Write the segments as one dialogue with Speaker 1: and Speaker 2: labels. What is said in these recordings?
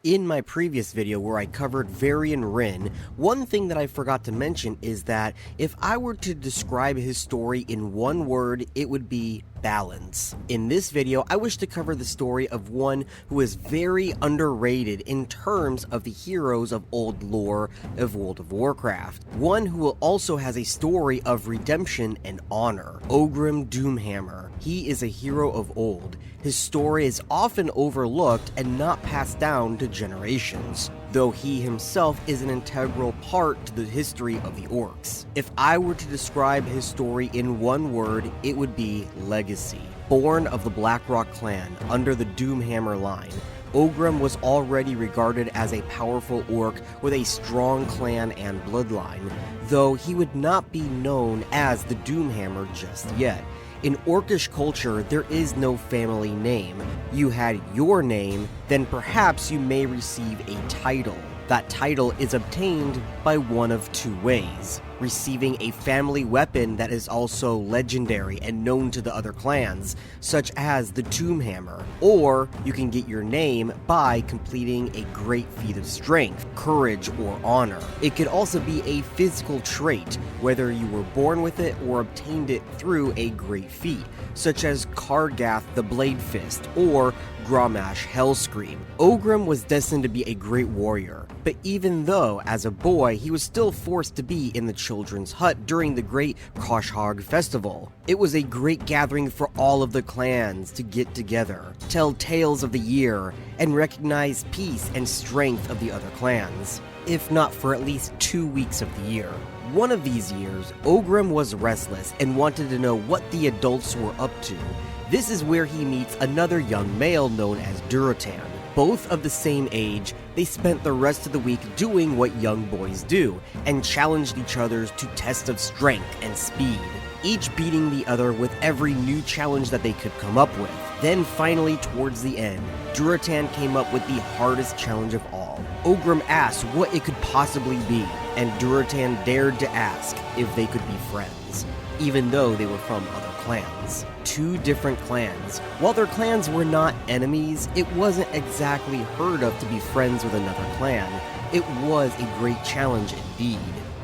Speaker 1: In my previous video where I covered Varian Rin, one thing that I forgot to mention is that if I were to describe his story in one word, it would be balance. In this video, I wish to cover the story of one who is very underrated in terms of the heroes of old lore of World of Warcraft. One who also has a story of redemption and honor. Orgrim Doomhammer. He is a hero of old. His story is often overlooked and not passed down to generations, though he himself is an integral part to the history of the orcs. If I were to describe his story in one word, it would be legacy. Born of the Blackrock clan under the Doomhammer line, Orgrim was already regarded as a powerful orc with a strong clan and bloodline, though he would not be known as the Doomhammer just yet. In orcish culture, there is no family name. You had your name, then perhaps you may receive a title. That title is obtained by one of two ways: receiving a family weapon that is also legendary and known to the other clans, such as the Doomhammer, or you can get your name by completing a great feat of strength, courage, or honor. It could also be a physical trait, whether you were born with it or obtained it through a great feat, such as Kargath the Blade Fist, or Grommash Hellscream. Orgrim was destined to be a great warrior, but even though, as a boy, he was still forced to be in the children's hut during the Great Koshhog Festival. It was a great gathering for all of the clans to get together, tell tales of the year, and recognize peace and strength of the other clans, if not for at least 2 weeks of the year. One of these years, Orgrim was restless and wanted to know what the adults were up to. This is where he meets another young male known as Durotan. Both of the same age, they spent the rest of the week doing what young boys do, and challenged each other to tests of strength and speed, each beating the other with every new challenge that they could come up with. Then finally, towards the end, Durotan came up with the hardest challenge of all. Orgrim asked what it could possibly be, and Durotan dared to ask if they could be friends, even though they were from other clans. Two different clans. While their clans were not enemies, it wasn't exactly heard of to be friends with another clan. It was a great challenge indeed.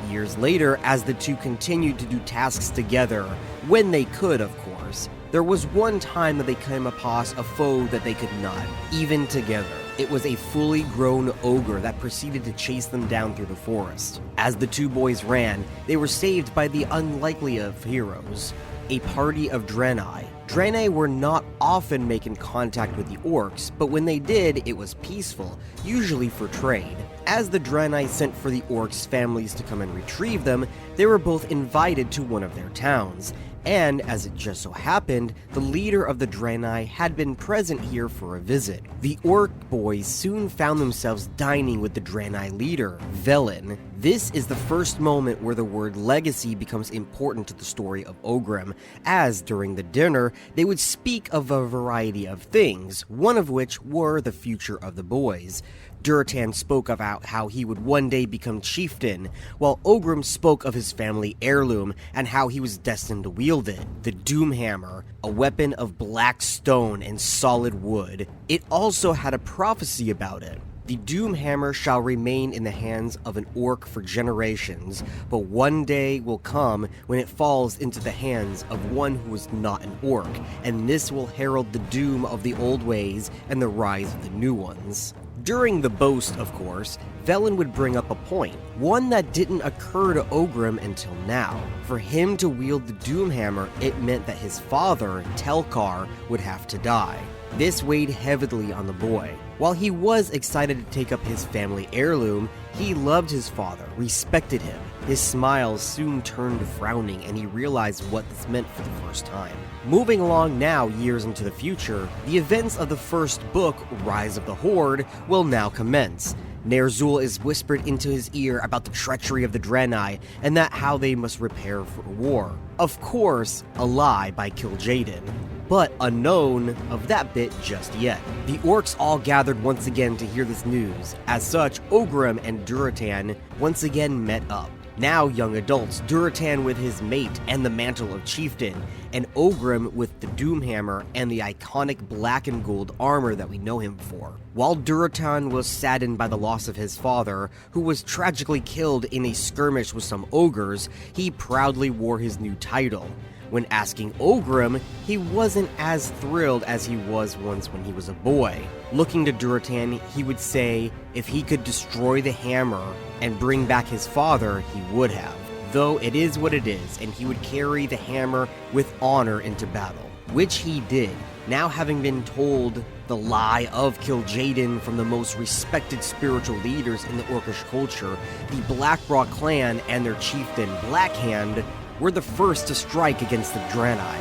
Speaker 1: Years later, as the two continued to do tasks together, when they could, of course, there was one time that they came across a foe that they could not, even together. It was a fully grown ogre that proceeded to chase them down through the forest. As the two boys ran, they were saved by the unlikely of heroes, a party of Draenei. Draenei were not often making contact with the orcs, but when they did, it was peaceful, usually for trade. As the Draenei sent for the orcs' families to come and retrieve them, they were both invited to one of their towns. And, as it just so happened, the leader of the Draenei had been present here for a visit. The orc boys soon found themselves dining with the Draenei leader, Velen. This is the first moment where the word legacy becomes important to the story of Orgrim, as during the dinner, they would speak of a variety of things, one of which were the future of the boys. Durotan spoke about how he would one day become chieftain, while Orgrim spoke of his family heirloom and how he was destined to wield it, the Doomhammer, a weapon of black stone and solid wood. It also had a prophecy about it. The Doomhammer shall remain in the hands of an orc for generations, but one day will come when it falls into the hands of one who is not an orc, and this will herald the doom of the old ways and the rise of the new ones. During the boast, of course, Velen would bring up a point, one that didn't occur to Orgrim until now. For him to wield the Doomhammer, it meant that his father, Telkar, would have to die. This weighed heavily on the boy. While he was excited to take up his family heirloom, he loved his father, respected him. His smile soon turned to frowning, and he realized what this meant for the first time. Moving along now, years into the future, the events of the first book, Rise of the Horde, will now commence. Ner'zhul is whispered into his ear about the treachery of the Draenei, and that how they must prepare for war. Of course, a lie by Kil'jaeden, but unknown of that bit just yet. The orcs all gathered once again to hear this news. As such, Orgrim and Durotan once again met up. Now young adults, Durotan with his mate and the mantle of chieftain, and Orgrim with the Doomhammer and the iconic black and gold armor that we know him for. While Durotan was saddened by the loss of his father, who was tragically killed in a skirmish with some ogres, he proudly wore his new title. When asking Orgrim, he wasn't as thrilled as he was once when he was a boy. Looking to Durotan, he would say if he could destroy the hammer and bring back his father, he would have. Though it is what it is, and he would carry the hammer with honor into battle, which he did, now having been told the lie of Kil'jaeden from the most respected spiritual leaders in the Orcish culture. The Blackrock clan and their chieftain Blackhand were the first to strike against the Draenei,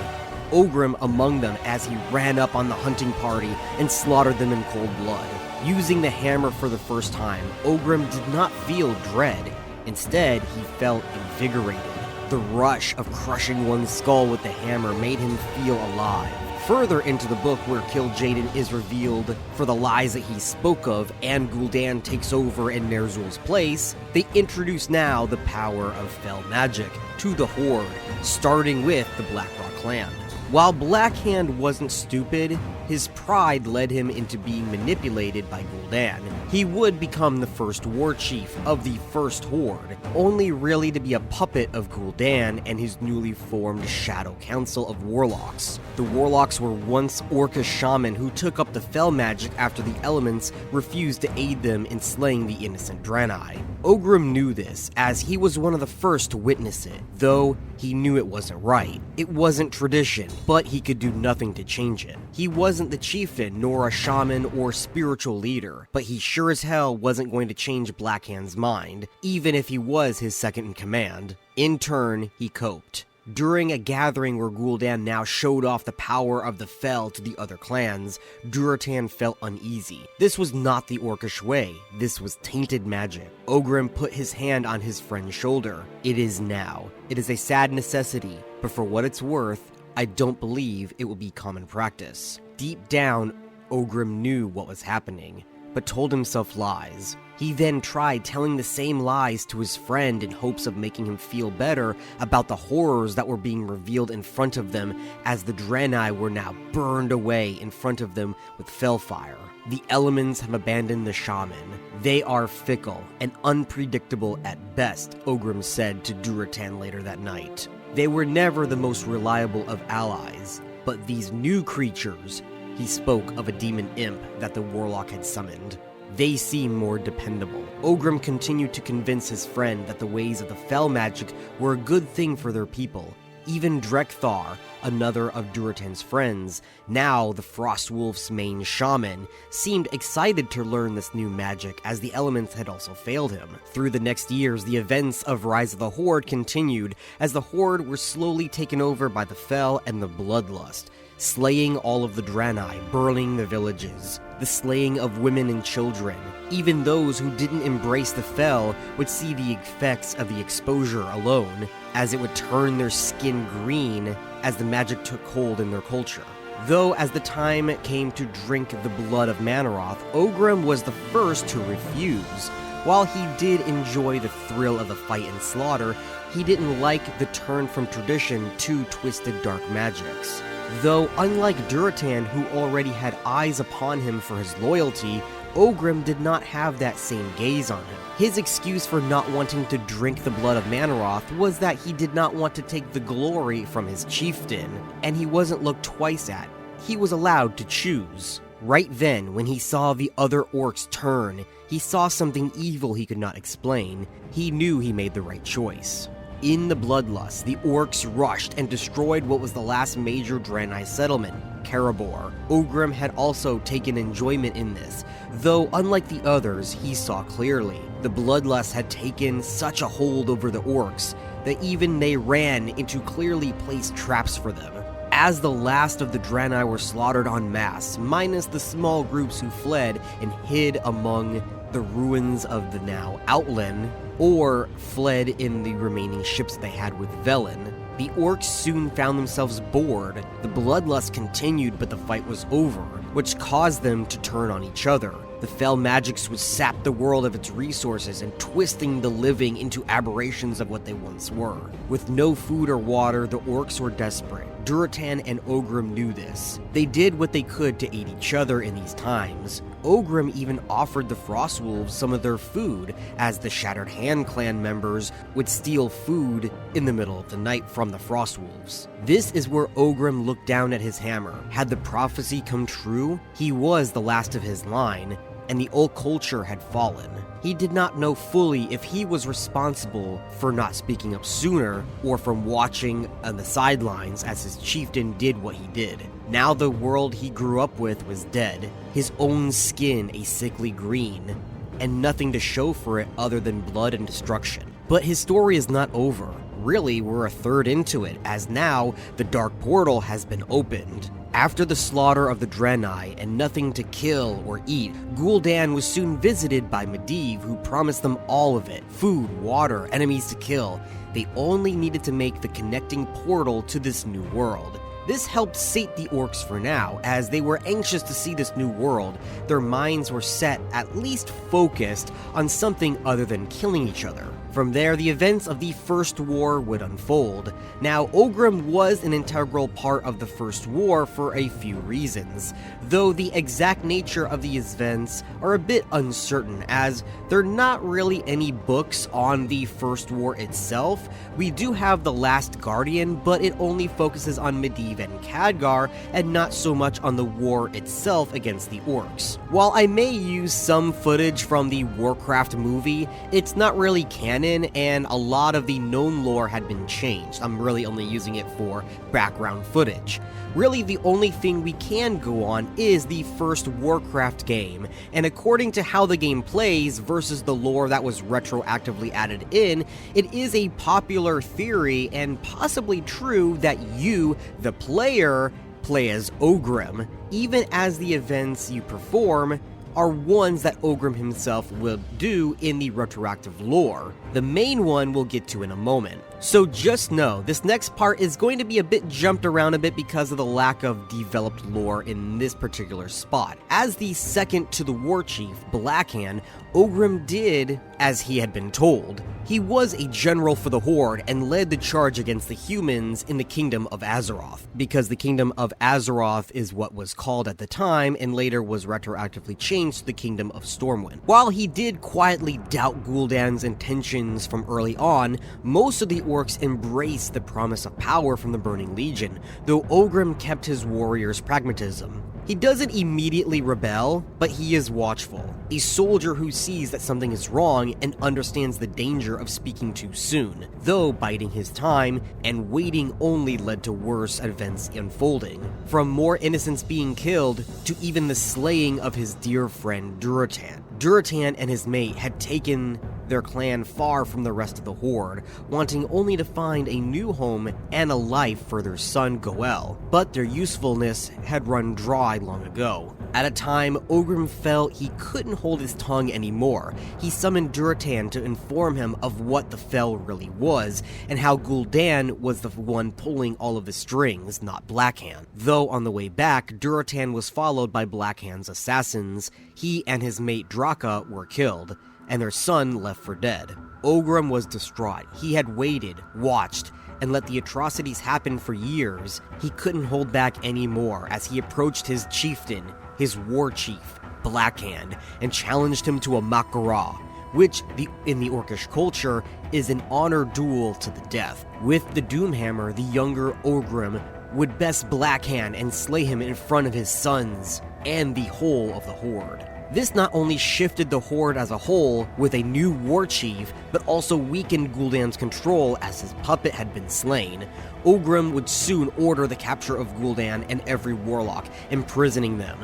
Speaker 1: Orgrim among them as he ran up on the hunting party and slaughtered them in cold blood. Using the hammer for the first time, Orgrim did not feel dread. Instead, he felt invigorated. The rush of crushing one's skull with the hammer made him feel alive. Further into the book where Kil'jaeden is revealed for the lies that he spoke of and Gul'dan takes over in Ner'zhul's place, they introduce now the power of fell magic to the Horde, starting with the Blackrock clan. While Blackhand wasn't stupid, his pride led him into being manipulated by Gul'dan. He would become the first Warchief of the first Horde, only really to be a puppet of Gul'dan and his newly formed Shadow Council of Warlocks. The Warlocks were once Orcish shaman who took up the fell magic after the elements refused to aid them in slaying the innocent Draenei. Orgrim knew this, as he was one of the first to witness it, though he knew it wasn't right. It wasn't tradition, but he could do nothing to change it. He wasn't the chieftain, nor a shaman or spiritual leader, but he sure as hell wasn't going to change Blackhand's mind, even if he was his second in command. In turn, he coped. During a gathering where Gul'dan now showed off the power of the Fel to the other clans, Durotan felt uneasy. This was not the Orcish way, this was tainted magic. Orgrim put his hand on his friend's shoulder. It is now. It is a sad necessity, but for what it's worth, I don't believe it will be common practice. Deep down, Orgrim knew what was happening, but told himself lies. He then tried telling the same lies to his friend in hopes of making him feel better about the horrors that were being revealed in front of them as the Draenei were now burned away in front of them with fellfire. The elements have abandoned the shaman. They are fickle and unpredictable at best, Orgrim said to Durotan later that night. They were never the most reliable of allies, but these new creatures, he spoke of a demon imp that the warlock had summoned, they seem more dependable. Orgrim continued to convince his friend that the ways of the fell magic were a good thing for their people. Even Drekthar, another of Durotan's friends, now the Frostwolf's main shaman, seemed excited to learn this new magic as the elements had also failed him. Through the next years, the events of Rise of the Horde continued as the Horde were slowly taken over by the Fel and the Bloodlust, slaying all of the Draenei, burning the villages, the slaying of women and children. Even those who didn't embrace the Fel would see the effects of the exposure alone, as it would turn their skin green as the magic took hold in their culture. Though as the time came to drink the blood of Mannoroth, Orgrim was the first to refuse. While he did enjoy the thrill of the fight and slaughter, he didn't like the turn from tradition to twisted dark magics. Though, unlike Durotan, who already had eyes upon him for his loyalty, Orgrim did not have that same gaze on him. His excuse for not wanting to drink the blood of Mannoroth was that he did not want to take the glory from his chieftain, and he wasn't looked twice at. He was allowed to choose. Right then, when he saw the other orcs turn, he saw something evil he could not explain. He knew he made the right choice. In the Bloodlust, the orcs rushed and destroyed what was the last major Draenei settlement, Karabor. Orgrim had also taken enjoyment in this, though unlike the others, he saw clearly. The Bloodlust had taken such a hold over the orcs that even they ran into clearly placed traps for them. As the last of the Draenei were slaughtered en masse, minus the small groups who fled and hid among the ruins of the now Outland, or fled in the remaining ships they had with Velen, the orcs soon found themselves bored. The bloodlust continued, but the fight was over, which caused them to turn on each other. The fell magics would sap the world of its resources and twisting the living into aberrations of what they once were. With no food or water, the orcs were desperate. Durotan and Orgrim knew this. They did what they could to aid each other in these times. Orgrim even offered the Frostwolves some of their food, as the Shattered Hand clan members would steal food in the middle of the night from the Frostwolves. This is where Orgrim looked down at his hammer. Had the prophecy come true, he was the last of his line, and the old culture had fallen. He did not know fully if he was responsible for not speaking up sooner or from watching on the sidelines as his chieftain did what he did. Now the world he grew up with was dead, his own skin a sickly green, and nothing to show for it other than blood and destruction. But his story is not over. Really, we're a third into it, as now the Dark Portal has been opened. After the slaughter of the Draenei and nothing to kill or eat, Gul'dan was soon visited by Medivh, who promised them all of it: food, water, enemies to kill. They only needed to make the connecting portal to this new world. This helped sate the orcs for now, as they were anxious to see this new world. Their minds were set, at least focused, on something other than killing each other. From there, the events of the First War would unfold. Now, Orgrim was an integral part of the First War for a few reasons, though the exact nature of these events are a bit uncertain, as there are not really any books on the First War itself. We do have The Last Guardian, but it only focuses on Medivh and Khadgar, and not so much on the war itself against the orcs. While I may use some footage from the Warcraft movie, it's not really canon, and a lot of the known lore had been changed. I'm really only using it for background footage. Really, the only thing we can go on is the first Warcraft game, and according to how the game plays versus the lore that was retroactively added in, it is a popular theory and possibly true that you, the player, play as Orgrim, even as the events you perform are ones that Orgrim himself will do in the retroactive lore. The main one we'll get to in a moment. So just know, this next part is going to be a bit jumped around a bit because of the lack of developed lore in this particular spot. As the second to the Warchief, Blackhand, Orgrim did as he had been told. He was a general for the Horde and led the charge against the humans in the Kingdom of Azeroth, because the Kingdom of Azeroth is what was called at the time and later was retroactively changed to the Kingdom of Stormwind. While he did quietly doubt Gul'dan's intentions from early on, most of the orcs embraced the promise of power from the Burning Legion, though Orgrim kept his warriors' pragmatism. He doesn't immediately rebel, but he is watchful. A soldier who sees that something is wrong and understands the danger of speaking too soon, though biding his time and waiting only led to worse events unfolding. From more innocents being killed to even the slaying of his dear friend Durotan. Durotan and his mate had taken their clan far from the rest of the Horde, wanting only to find a new home and a life for their son Goel, but their usefulness had run dry long ago. At a time, Orgrim felt he couldn't hold his tongue anymore. He summoned Durotan to inform him of what the Fel really was, and how Gul'dan was the one pulling all of the strings, not Blackhand. Though on the way back, Durotan was followed by Blackhand's assassins. He and his mate Draka were killed, and their son left for dead. Orgrim was distraught. He had waited, watched, and let the atrocities happen for years. He couldn't hold back anymore as he approached his chieftain, his Warchief, Blackhand, and challenged him to a Mak'gora, which, in the Orcish culture, is an honor duel to the death. With the Doomhammer, the younger Orgrim would best Blackhand and slay him in front of his sons and the whole of the Horde. This not only shifted the Horde as a whole with a new Warchief, but also weakened Gul'dan's control as his puppet had been slain. Orgrim would soon order the capture of Gul'dan and every warlock, imprisoning them.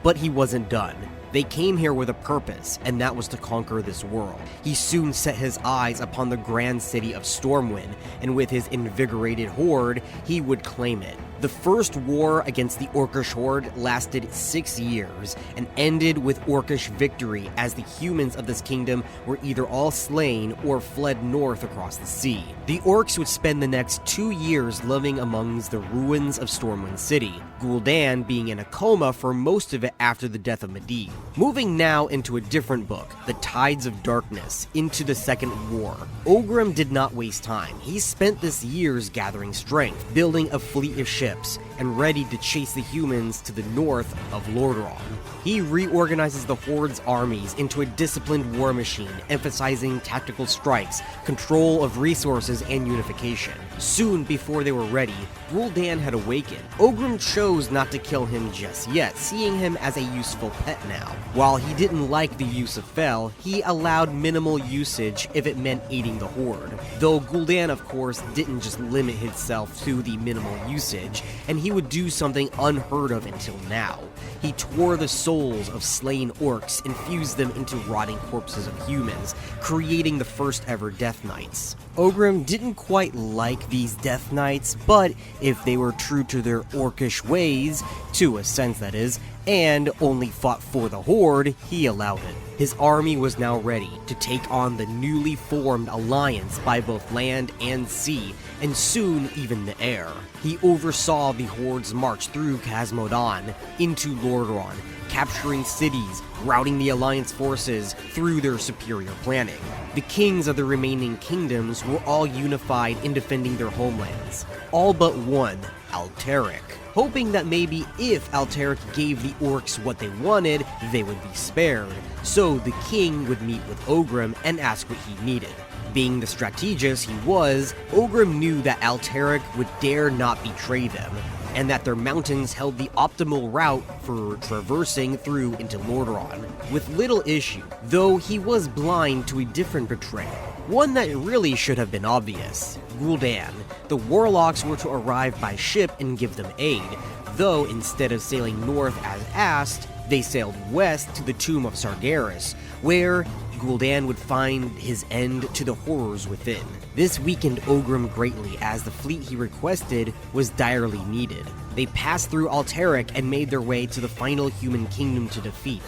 Speaker 1: But he wasn't done. They came here with a purpose, and that was to conquer this world. He soon set his eyes upon the grand city of Stormwind, and with his invigorated horde, he would claim it. The first war against the Orcish Horde lasted 6 years and ended with Orcish victory as the humans of this kingdom were either all slain or fled north across the sea. The Orcs would spend the next 2 years living amongst the ruins of Stormwind City, Gul'dan being in a coma for most of it after the death of Medivh. Moving now into a different book, The Tides of Darkness, into the Second War. Orgrim did not waste time. He spent this years gathering strength, building a fleet of ships, and ready to chase the humans to the north of Lordaeron. He reorganizes the Horde's armies into a disciplined war machine, emphasizing tactical strikes, control of resources, and unification. Soon before they were ready, Gul'dan had awakened. Orgrim chose not to kill him just yet, seeing him as a useful pet now. While he didn't like the use of Fel, he allowed minimal usage if it meant aiding the Horde. Though Gul'dan, of course, didn't just limit himself to the minimal usage, and he would do something unheard of until now. He tore the souls of slain orcs and fused them into rotting corpses of humans, creating the first ever Death Knights. Orgrim didn't quite like these Death Knights, but if they were true to their orcish ways, to a sense that is, and only fought for the Horde, he allowed it. His army was now ready to take on the newly formed alliance by both land and sea, and soon even the air. He oversaw the Horde's march through Khazmodan into Lordaeron, capturing cities, routing the Alliance forces through their superior planning. The kings of the remaining kingdoms were all unified in defending their homelands, all but one, Alterac, hoping that maybe if Alterac gave the orcs what they wanted, they would be spared, so the king would meet with Orgrim and ask what he needed. Being the strategist he was, Orgrim knew that Alterac would dare not betray them, and that their mountains held the optimal route for traversing through into Lordaeron, with little issue, though he was blind to a different betrayal, one that really should have been obvious. Gul'dan. The warlocks were to arrive by ship and give them aid, though instead of sailing north as asked, they sailed west to the tomb of Sargeras, where Gul'dan would find his end to the horrors within. This weakened Orgrim greatly, as the fleet he requested was direly needed. They passed through Alterac and made their way to the final human kingdom to defeat,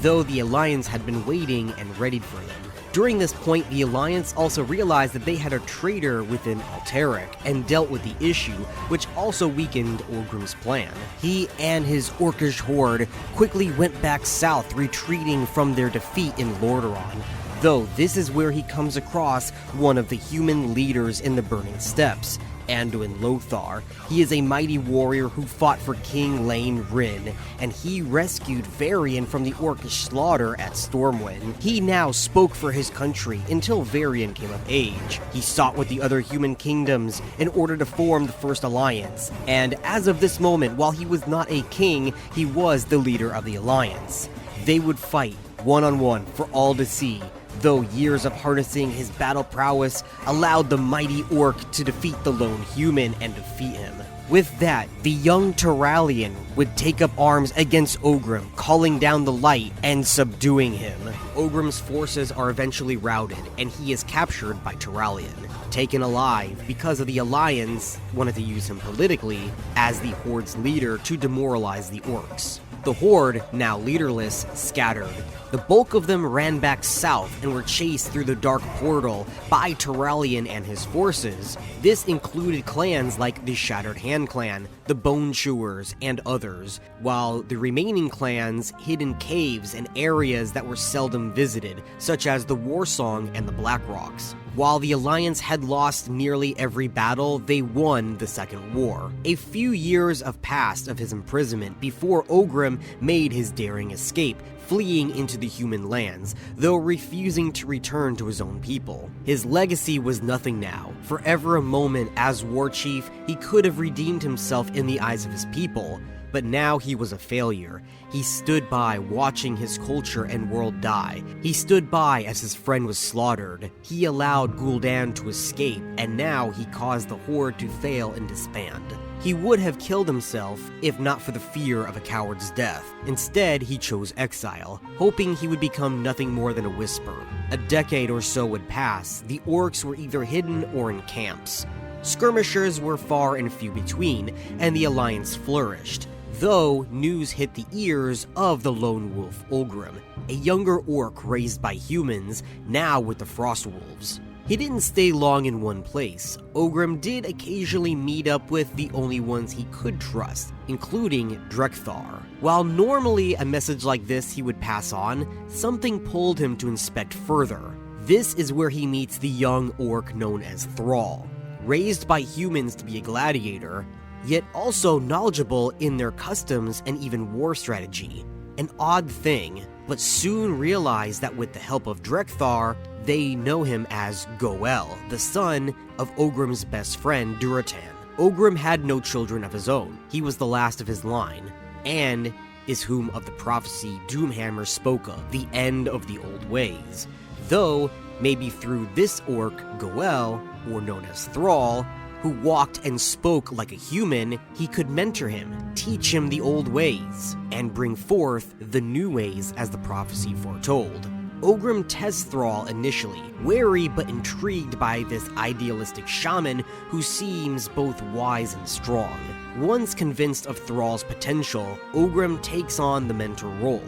Speaker 1: though the Alliance had been waiting and readied for them. During this point, the Alliance also realized that they had a traitor within Alterac and dealt with the issue, which also weakened Orgrim's plan. He and his Orcish Horde quickly went back south, retreating from their defeat in Lordaeron, though this is where he comes across one of the human leaders in the Burning Steppes, Anduin Lothar. He is a mighty warrior who fought for King Lane Rin, and he rescued Varian from the Orcish slaughter at Stormwind. He now spoke for his country until Varian came of age. He sought with the other human kingdoms in order to form the First Alliance, and as of this moment, while he was not a king, he was the leader of the Alliance. They would fight one-on-one for all to see, though years of harnessing his battle prowess allowed the mighty orc to defeat the lone human and defeat him. With that, the young Turalyon would take up arms against Orgrim, calling down the light and subduing him. Orgrim's forces are eventually routed, and he is captured by Turalyon, taken alive because of the Alliance wanted to use him politically as the Horde's leader to demoralize the orcs. The Horde, now leaderless, scattered. The bulk of them ran back south and were chased through the Dark Portal by Turalyon and his forces. This included clans like the Shattered Hand Clan, the Bone Chewers, and others, while the remaining clans hid in caves and areas that were seldom visited, such as the Warsong and the Black Rocks. While the Alliance had lost nearly every battle, they won the Second War. A few years have passed of his imprisonment before Orgrim made his daring escape, fleeing into the human lands, though refusing to return to his own people. His legacy was nothing now. For ever a moment as Warchief, he could have redeemed himself in the eyes of his people, but now he was a failure. He stood by watching his culture and world die. He stood by as his friend was slaughtered. He allowed Gul'dan to escape, and now he caused the Horde to fail and disband. He would have killed himself if not for the fear of a coward's death. Instead, he chose exile, hoping he would become nothing more than a whisper. A decade or so would pass. The orcs were either hidden or in camps. Skirmishers were far and few between, and the alliance flourished, though news hit the ears of the lone wolf Orgrim, a younger orc raised by humans, now with the Frostwolves. He didn't stay long in one place. Orgrim did occasionally meet up with the only ones he could trust, including Drekthar. While normally a message like this he would pass on, something pulled him to inspect further. This is where he meets the young orc known as Thrall. Raised by humans to be a gladiator, yet also knowledgeable in their customs and even war strategy. An odd thing, but soon realize that with the help of Drekthar, they know him as Goel, the son of Orgrim's best friend Duratan. Orgrim had no children of his own. He was the last of his line, and is whom of the prophecy Doomhammer spoke of, the end of the old ways. Though, maybe through this orc, Goel, or known as Thrall, who walked and spoke like a human, he could mentor him, teach him the old ways, and bring forth the new ways as the prophecy foretold. Orgrim tests Thrall initially, wary but intrigued by this idealistic shaman who seems both wise and strong. Once convinced of Thrall's potential, Orgrim takes on the mentor role.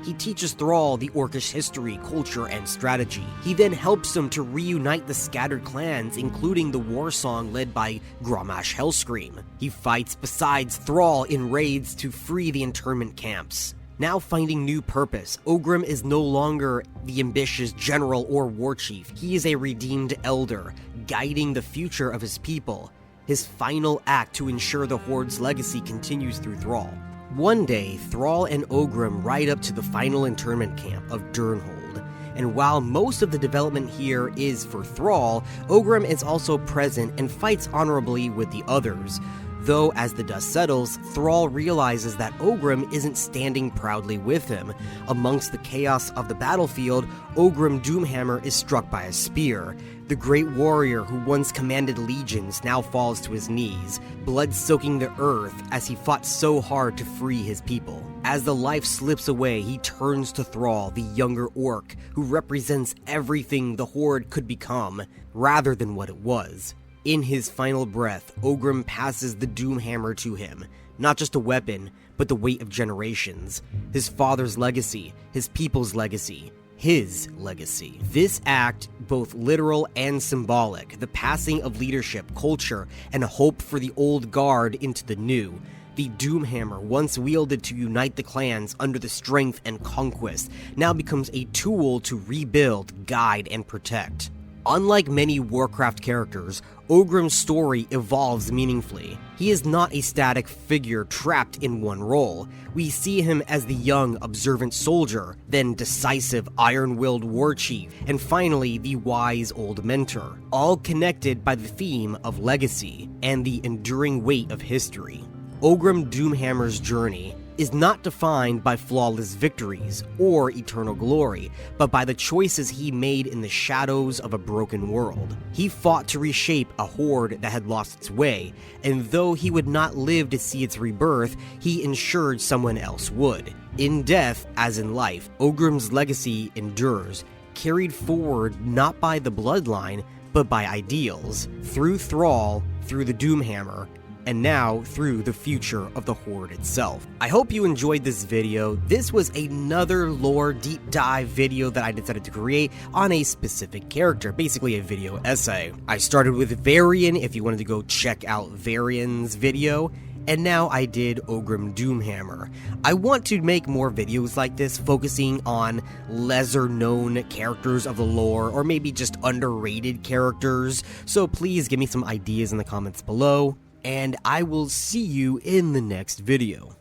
Speaker 1: He teaches Thrall the orcish history, culture, and strategy. He then helps him to reunite the scattered clans, including the war song led by Grommash Hellscream. He fights besides Thrall in raids to free the internment camps. Now finding new purpose, Orgrim is no longer the ambitious general or warchief. He is a redeemed elder, guiding the future of his people. His final act to ensure the Horde's legacy continues through Thrall. One day, Thrall and Orgrim ride up to the final internment camp of Durnhold, and while most of the development here is for Thrall, Orgrim is also present and fights honorably with the others. Though, as the dust settles, Thrall realizes that Orgrim isn't standing proudly with him. Amongst the chaos of the battlefield, Orgrim Doomhammer is struck by a spear. The great warrior who once commanded legions now falls to his knees, blood soaking the earth as he fought so hard to free his people. As the life slips away, he turns to Thrall, the younger orc, who represents everything the Horde could become, rather than what it was. In his final breath, Orgrim passes the Doomhammer to him, not just a weapon, but the weight of generations. His father's legacy, his people's legacy, his legacy. This act, both literal and symbolic, the passing of leadership, culture, and a hope for the old guard into the new. The Doomhammer, once wielded to unite the clans under the strength and conquest, now becomes a tool to rebuild, guide, and protect. Unlike many Warcraft characters, Orgrim's story evolves meaningfully. He is not a static figure trapped in one role. We see him as the young, observant soldier, then decisive, iron-willed warchief, and finally the wise old mentor, all connected by the theme of legacy and the enduring weight of history. Orgrim Doomhammer's journey is not defined by flawless victories or eternal glory, but by the choices he made in the shadows of a broken world. He fought to reshape a Horde that had lost its way, and though he would not live to see its rebirth, he ensured someone else would. In death, as in life, Orgrim's legacy endures, carried forward not by the bloodline, but by ideals, through Thrall, through the Doomhammer, and now through the future of the Horde itself. I hope you enjoyed this video. This was another lore deep dive video that I decided to create on a specific character, basically a video essay. I started with Varian, if you wanted to go check out Varian's video, and now I did Orgrim Doomhammer. I want to make more videos like this, focusing on lesser known characters of the lore, or maybe just underrated characters, so please give me some ideas in the comments below. And I will see you in the next video.